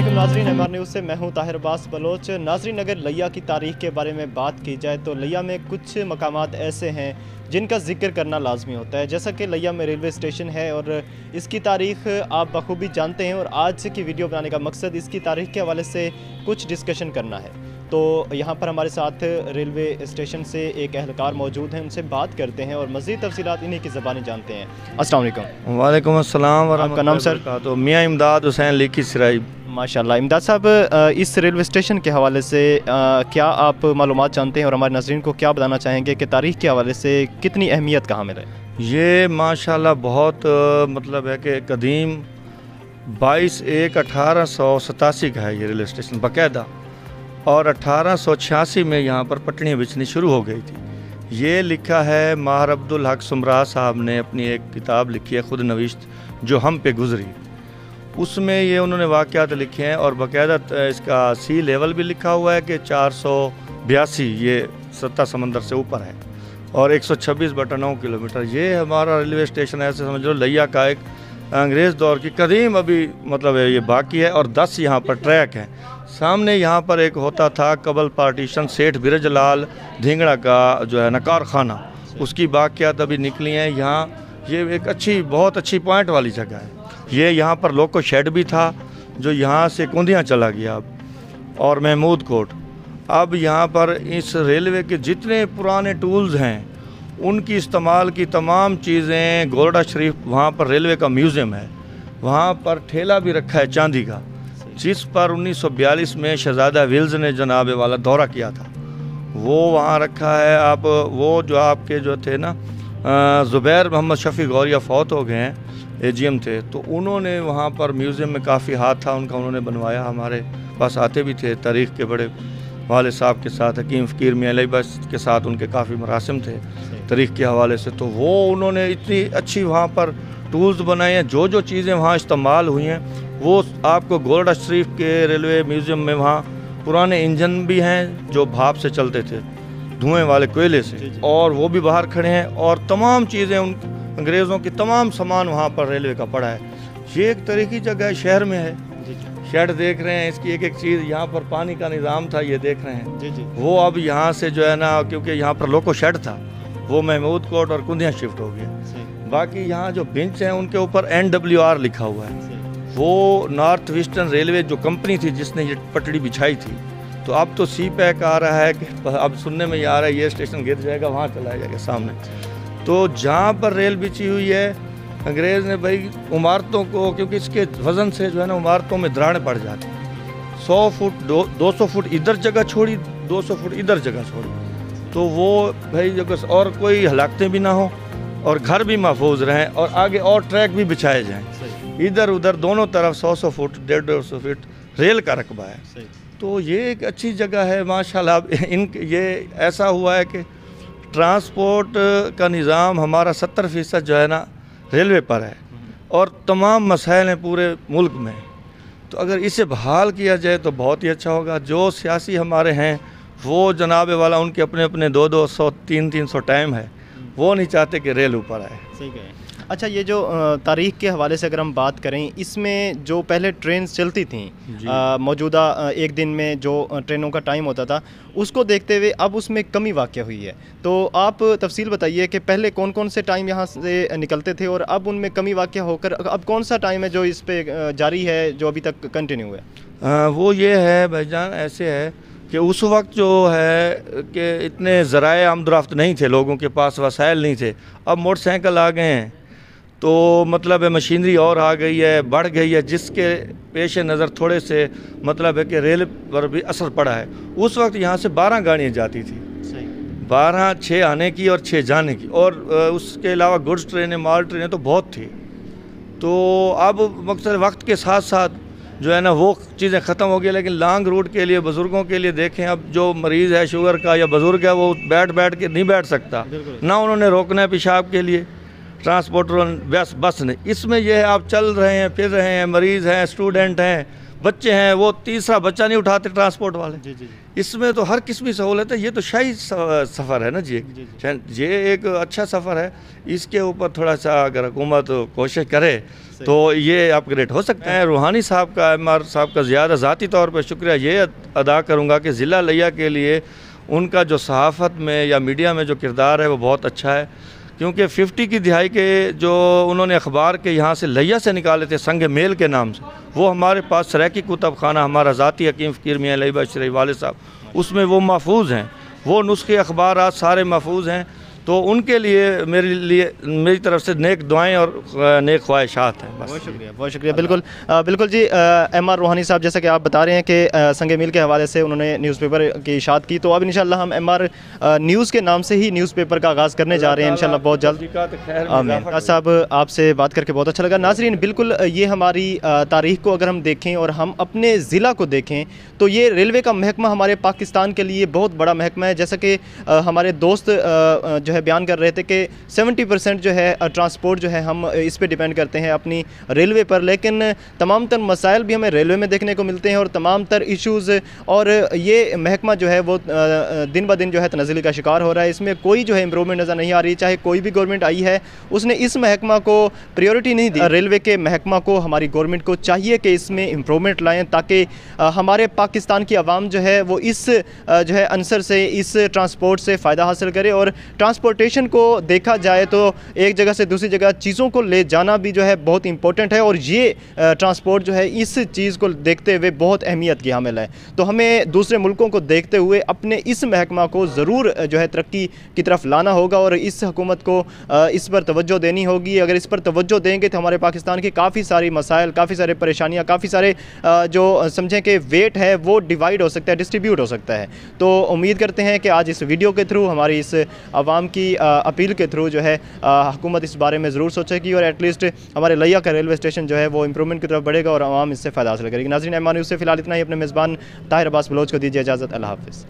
अस्सलामुअलैकुम नाज़रीन, MR news से मैं हूं ताहिर अब्बास बलोच। नाज़रीन, अगर लिया की तारीख़ के बारे में बात की जाए तो लिया में कुछ मकामात ऐसे हैं जिनका ज़िक्र करना लाजमी होता है, जैसा कि लिया में रेलवे स्टेशन है और इसकी तारीख़ आप बखूबी जानते हैं। और आज की वीडियो बनाने का मकसद इसकी तारीख़ के हवाले से कुछ डिस्कशन करना है। तो यहाँ पर हमारे साथ रेलवे स्टेशन से एक एहलकार मौजूद हैं, उनसे बात करते हैं और मज़ीद तफसीलात इन्हीं की ज़बानी जानते हैं। अस्सलाम वालेकुम। वालेकुम अस्सलाम। आपका नाम सर? तो मियाँ इमदाद हुसैन लिखी सिराई। माशाल्लाह। इमदाद साहब, इस रेलवे स्टेशन के हवाले से क्या आप मालूमात जानते हैं और हमारे नाज़रीन को क्या बताना चाहेंगे कि तारीख़ के हवाले से कितनी अहमियत का हामिल है? ये माशाल्लाह बहुत मतलब है कि कदीम 22/1/1887 का है ये रेलवे स्टेशन बाकायदा, और 1886 में यहाँ पर पटड़ियाँ बिछनी शुरू हो गई थी। ये लिखा है माहर अब्दुल हक सुमरा साहब ने, अपनी एक किताब लिखी है खुद नविश्त जो हम पे गुजरी, उसमें ये उन्होंने वाक़यात लिखे हैं और बाकायदा इसका सी लेवल भी लिखा हुआ है कि 482 ये सत्ता समंदर से ऊपर है और 126/9 किलोमीटर। ये हमारा रेलवे स्टेशन ऐसे समझ लो लिया का एक अंग्रेज़ दौर की कदीम अभी मतलब है ये बाकी है, और 10 यहाँ पर ट्रैक हैं। सामने यहाँ पर एक होता था कबल पार्टीशन सेठ बिरजलाल धिंगड़ा का जो है ना कारखाना, उसकी वाक़यात अभी निकली हैं। यहाँ ये एक अच्छी बहुत अच्छी पॉइंट वाली जगह है। ये यहाँ पर लोको शेड भी था जो यहाँ से कुंदियाँ चला गया अब, और महमूद कोट। अब यहाँ पर इस रेलवे के जितने पुराने टूल्स हैं उनकी इस्तेमाल की तमाम चीज़ें, गोल्डा शरीफ वहाँ पर रेलवे का म्यूज़ियम है, वहाँ पर ठेला भी रखा है चांदी का, जिस पर 1942 में शहज़ादा विल्स ने जनाब वाला दौरा किया था, वो वहाँ रखा है। आप वो जो आपके जो थे ना ज़ुबैर मोहम्मद शफ़ी गौरिया फौत हो गए हैं, एजीएम थे, तो उन्होंने वहाँ पर म्यूज़ियम में काफ़ी हाथ था उनका, उन्होंने बनवाया। हमारे पास आते भी थे तारीख़ के बड़े वाले साहब के साथ, हकीम फ़कीर मियां लईबस के साथ उनके काफ़ी मरासिम थे तारीख़ के हवाले से। तो वो उन्होंने इतनी अच्छी वहाँ पर टूल्स बनाए हैं, जो जो चीज़ें वहाँ इस्तेमाल हुई हैं वो आपको गोल्डा शरीफ के रेलवे म्यूज़ियम में वहाँ पुराने इंजन भी हैं जो भाप से चलते थे, धुएँ वाले कोयले से, और वो भी बाहर खड़े हैं, और तमाम चीज़ें उन अंग्रेज़ों की तमाम सामान वहाँ पर रेलवे का पड़ा है। ये एक तरीक़ी जगह शहर में है। शेड देख रहे हैं, इसकी एक एक चीज़, यहाँ पर पानी का निज़ाम था, ये देख रहे हैं वो अब यहाँ से जो है ना, क्योंकि यहाँ पर लोको शेड था, वो महमूद कोट और कुंदियाँ शिफ्ट हो गया। बाकी यहाँ जो बेंच हैं उनके ऊपर NWR लिखा हुआ है, वो नॉर्थ वेस्टर्न रेलवे जो कंपनी थी जिसने ये पटड़ी बिछाई थी। तो अब तो सी पैक आ रहा है कि अब सुनने में ये आ रहा है ये स्टेशन गिर जाएगा, वहाँ चला जाएगा सामने। तो जहाँ पर रेल बिछी हुई है, अंग्रेज़ ने भाई इमारतों को, क्योंकि इसके वज़न से जो है ना इमारतों में दरारें पड़ जाती हैं, 100 फुट 200 फुट इधर जगह छोड़ी, 200 फुट इधर जगह छोड़ी, तो वो भाई जगह और कोई हलाकतें भी ना हो और घर भी महफूज रहें, और आगे और ट्रैक भी बिछाए जाएँ, इधर उधर दोनों तरफ 100 फुट 150 फुट रेल का रकबा है। तो ये एक अच्छी जगह है माशाल्लाह। ये ऐसा हुआ है कि ट्रांसपोर्ट का निज़ाम हमारा 70% जो है ना रेलवे पर है, और तमाम मसाइल हैं पूरे मुल्क में। तो अगर इसे बहाल किया जाए तो बहुत ही अच्छा होगा। जो सियासी हमारे हैं वो जनाब वाला उनके अपने अपने 200 300 टाइम है, वो नहीं चाहते कि रेल ऊपर आए। सही कहें। अच्छा, ये जो तारीख़ के हवाले से अगर हम बात करें, इसमें जो पहले ट्रेन चलती थी मौजूदा एक दिन में जो ट्रेनों का टाइम होता था, उसको देखते हुए अब उसमें कमी वाक़या हुई है। तो आप तफसील बताइए कि पहले कौन कौन से टाइम यहाँ से निकलते थे और अब उनमें कमी वाक़या होकर अब कौन सा टाइम है जो इस पर जारी है, जो अभी तक कंटिन्यू है? वो ये है भाईजान, ऐसे है कि उस वक्त जो है कि इतने ज़राए आमदरफ्त नहीं थे, लोगों के पास वसाइल नहीं थे। अब मोटरसाइकिल आ गए हैं, तो मतलब है मशीनरी और आ गई है, बढ़ गई है, जिसके पेश नज़र थोड़े से मतलब है कि रेल पर भी असर पड़ा है। उस वक्त यहाँ से 12 गाड़ियाँ जाती थी, 12 6 आने की और 6 जाने की, और उसके अलावा गुड्स ट्रेनें, माल ट्रेनें तो बहुत थी। तो अब मकसद वक्त के साथ साथ जो है ना वो चीज़ें ख़त्म हो गई। लेकिन लॉन्ग रूट के लिए, बुज़ुर्गों के लिए देखें, अब जो मरीज़ है शुगर का या बुज़ुर्ग है, वो बैठ के नहीं बैठ सकता, ना उन्होंने रोकना है पेशाब के लिए ट्रांसपोर्टर बस नहीं। इसमें यह है आप चल रहे हैं, फिर रहे हैं, मरीज़ हैं, स्टूडेंट हैं, بچے ہیں وہ تیسرا بچہ نہیں اٹھاتے ٹرانسپورٹ والے. جی جی اس میں تو ہر قسم کی سہولت ہے. یہ تو شاہی سفر ہے نا جی. یہ ایک اچھا سفر ہے. اس کے اوپر تھوڑا سا اگر حکومت کوشش کرے تو یہ اپ گریڈ ہو سکتا ہے. روحانی صاحب کا ایم آر صاحب کا زیادہ ذاتی طور پہ شکریہ یہ ادا کروں گا کہ ضلع لیا کے لیے ان کا جو صحافت میں یا میڈیا میں جو کردار ہے وہ بہت اچھا ہے. کیونکہ 50 کی دہائی کے جو انہوں نے اخبار کے یہاں سے لیا سے نکالے تھے سنگ میل کے نام سے, وہ ہمارے پاس سریکی کتب خانہ ہمارا ذاتی حکیم فقیر میاں لہیبہ شریف والد صاحب اس میں وہ محفوظ ہیں. وہ نسخے اخبارات سارے محفوظ ہیں. تو ان کے لیے میری طرف سے نیک دعائیں اور نیک خواہشات ہیں. بہت شکریہ بہت شکریہ. بالکل بالکل جی. ایم آر روحانی صاحب جیسا کہ آپ بتا رہے ہیں کہ سنگ میل کے حوالے سے انہوں نے نیوز پیپر کی اشاعت کی, تو اب انشاءاللہ ہم ایم آر نیوز کے نام سے ہی نیوز پیپر کا آغاز کرنے جا رہے ہیں انشاءاللہ بہت جلد. آمین. صاحب آپ سے بات کر کے بہت اچھا لگا. ناظرین بالکل یہ ہماری تاریخ کو اگر ہم دیکھیں اور ہم اپنے ضلع کو دیکھیں تو یہ ریلوے کا محکمہ ہمارے پاکستان کے لیے بہت بڑا محکمہ ہے. جیسا کہ ہمارے دوست جو ہے بیان کر رہے تھے کہ 70% جو ہے ٹرانسپورٹ جو ہے ہم اس پہ ڈیپینڈ کرتے ہیں اپنی ریلوے پر, لیکن تمام تر مسائل بھی ہمیں ریلوے میں دیکھنے کو ملتے ہیں اور تمام تر ایشوز, اور یہ محکمہ جو ہے وہ دن بہ دن جو ہے تنزلی کا شکار ہو رہا ہے. اس میں کوئی جو ہے امپرومنٹ نظر نہیں آ رہی. چاہے کوئی بھی گورنمنٹ آئی ہے اس نے اس محکمہ کو پریورٹی نہیں دی. ریلوے کے محکمہ کو ہماری گورنمنٹ کو چاہیے کہ اس میں امپرومنٹ لائیں تاکہ ہمارے پاکستان کی عوام جو ہے وہ اس جو ہے عنصر سے, اس ٹرانسپورٹ سے فائدہ حاصل کرے. اور ٹرانسپورٹیشن کو دیکھا جائے تو ایک جگہ سے دوسری جگہ چیزوں کو لے جانا بھی جو ہے بہت امپورٹنٹ ہے, اور یہ ٹرانسپورٹ جو ہے اس چیز کو دیکھتے ہوئے بہت اہمیت کی حامل ہے. تو ہمیں دوسرے ملکوں کو دیکھتے ہوئے اپنے اس محکمہ کو ضرور جو ہے ترقی کی طرف لانا ہوگا, اور اس حکومت کو اس پر توجہ دینی ہوگی. اگر اس پر توجہ دیں گے تو ہمارے پاکستان کی کافی ساری مسائل, کافی سارے پریشانیاں, کافی سارے جو سمجھیں کہ ویٹ ہے وہ ڈیوائیڈ ہو سکتا ہے, ڈسٹریبیوٹ ہو سکتا ہے. تو امید کرتے ہیں کہ آج اس ویڈیو کے تھرو, ہماری اس عوام کی اپیل کے تھرو جو ہے حکومت اس بارے میں ضرور سوچے گی, اور ایٹ لیسٹ ہمارے لیا کا ریلوے اسٹیشن جو ہے وہ امپرومنٹ کی طرف بڑھے گا اور عوام اس سے فائدہ حاصل کرے گی. ناظرین ایم آر نیوز سے فی الحال اتنا ہی. اپنے میزبان طاہر عباس بلوچ کو دیجیے اجازت. اللہ حافظ.